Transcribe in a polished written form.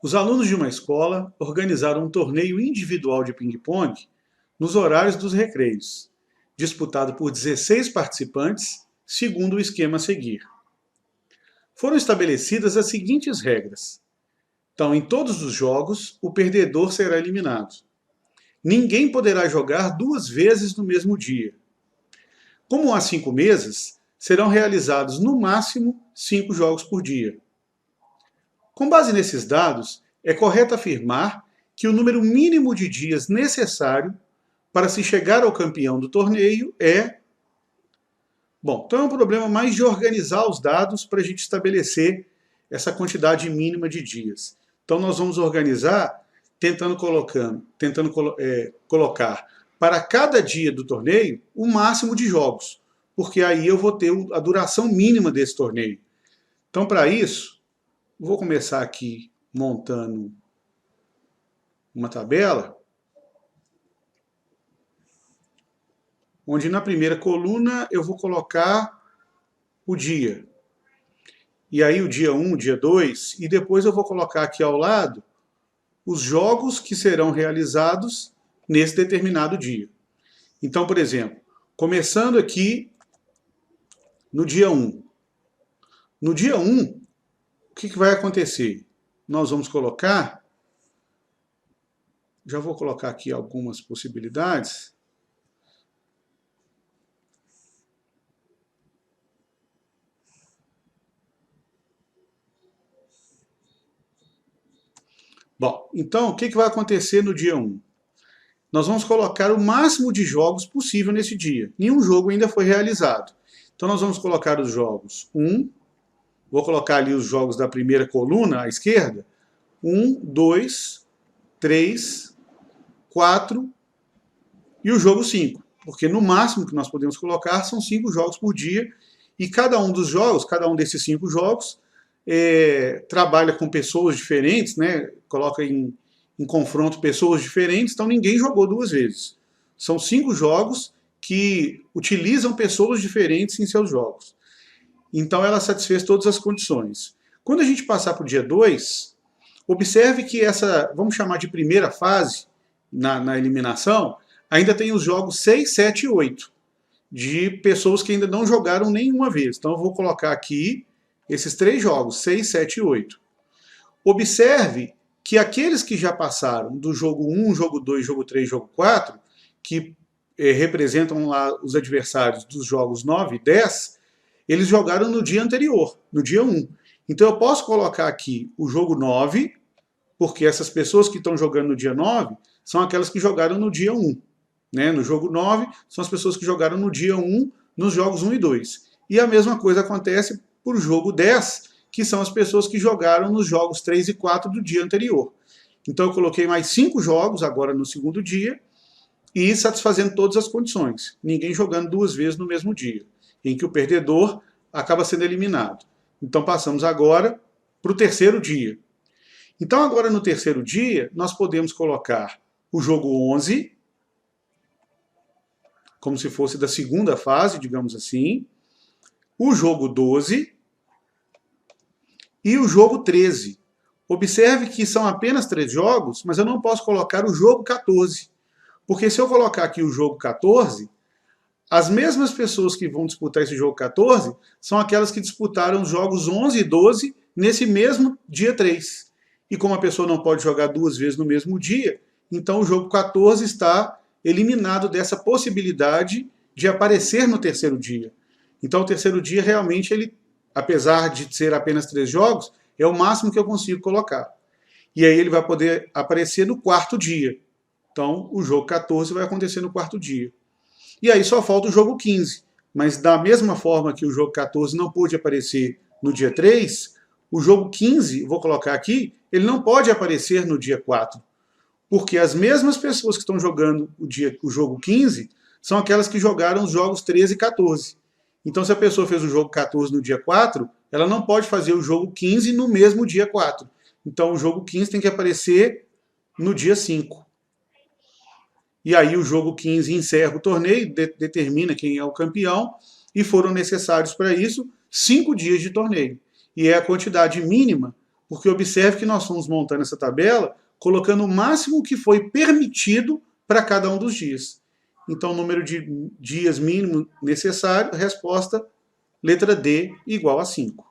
Os alunos de uma escola organizaram um torneio individual de ping-pong nos horários dos recreios, disputado por 16 participantes, segundo o esquema a seguir. Foram estabelecidas as seguintes regras. Então, em todos os jogos, o perdedor será eliminado. Ninguém poderá jogar 2 vezes no mesmo dia. Como há 5 mesas, serão realizados no máximo 5 jogos por dia. Com base nesses dados, é correto afirmar que o número mínimo de dias necessário para se chegar ao campeão do torneio é... Bom, então é um problema mais de organizar os dados para a gente estabelecer essa quantidade mínima de dias. Então nós vamos organizar tentando colocar para cada dia do torneio o máximo de jogos, porque aí eu vou ter a duração mínima desse torneio. Então para isso, vou começar aqui montando uma tabela, onde na primeira coluna eu vou colocar o dia. E aí o dia 1, o dia 2, e depois eu vou colocar aqui ao lado os jogos que serão realizados nesse determinado dia. Então, por exemplo, começando aqui no dia 1. No dia 1, o que vai acontecer? Nós vamos colocar, já vou colocar aqui algumas possibilidades. Bom, então o que vai acontecer no dia 1? Nós vamos colocar o máximo de jogos possível nesse dia. Nenhum jogo ainda foi realizado. Então nós vamos colocar os jogos 1, vou colocar ali os jogos da primeira coluna à esquerda, 1, 2, 3, 4 e o jogo 5. Porque no máximo que nós podemos colocar são 5 jogos por dia e cada um dos jogos, cada um desses 5 jogos, trabalha com pessoas diferentes, né? Coloca em confronto pessoas diferentes, então ninguém jogou 2 vezes. São 5 jogos que utilizam pessoas diferentes em seus jogos. Então ela satisfez todas as condições. Quando a gente passar para o dia 2, observe que essa, vamos chamar de primeira fase, na eliminação, ainda tem os jogos 6, 7 e 8, de pessoas que ainda não jogaram nenhuma vez. Então eu vou colocar aqui esses 3 jogos, 6, 7 e 8. Observe que aqueles que já passaram do jogo 1, jogo 2, jogo 3, jogo 4, que representam lá os adversários dos jogos 9 e 10, eles jogaram no dia anterior, no dia 1. Então eu posso colocar aqui o jogo 9, porque essas pessoas que estão jogando no dia 9 são aquelas que jogaram no dia 1. Né? No jogo 9 são as pessoas que jogaram no dia 1, nos jogos 1 e 2. E a mesma coisa acontece para o jogo 10, que são as pessoas que jogaram nos jogos 3 e 4 do dia anterior. Então eu coloquei mais 5 jogos agora no segundo dia e satisfazendo todas as condições. Ninguém jogando 2 vezes no mesmo dia, em que o perdedor acaba sendo eliminado. Então passamos agora para o terceiro dia. Então agora no terceiro dia nós podemos colocar o jogo 11, como se fosse da segunda fase, digamos assim, o jogo 12 e o jogo 13. Observe que são apenas 3 jogos, mas eu não posso colocar o jogo 14. Porque se eu colocar aqui o jogo 14, as mesmas pessoas que vão disputar esse jogo 14 são aquelas que disputaram os jogos 11 e 12 nesse mesmo dia 3. E como a pessoa não pode jogar 2 vezes no mesmo dia, então o jogo 14 está eliminado dessa possibilidade de aparecer no terceiro dia. Então o terceiro dia realmente, ele, apesar de ser apenas 3 jogos, é o máximo que eu consigo colocar. E aí ele vai poder aparecer no quarto dia. Então o jogo 14 vai acontecer no quarto dia. E aí só falta o jogo 15. Mas da mesma forma que o jogo 14 não pôde aparecer no dia 3, o jogo 15, vou colocar aqui, ele não pode aparecer no dia 4. Porque as mesmas pessoas que estão jogando o jogo 15 são aquelas que jogaram os jogos 13 e 14. Então se a pessoa fez o jogo 14 no dia 4, ela não pode fazer o jogo 15 no mesmo dia 4. Então o jogo 15 tem que aparecer no dia 5. E aí o jogo 15 encerra o torneio, determina quem é o campeão, e foram necessários para isso 5 dias de torneio. E é a quantidade mínima Porque observe que nós fomos montando essa tabela colocando o máximo que foi permitido para cada um dos dias. Então, número de dias mínimo necessário, resposta, letra D, igual a 5.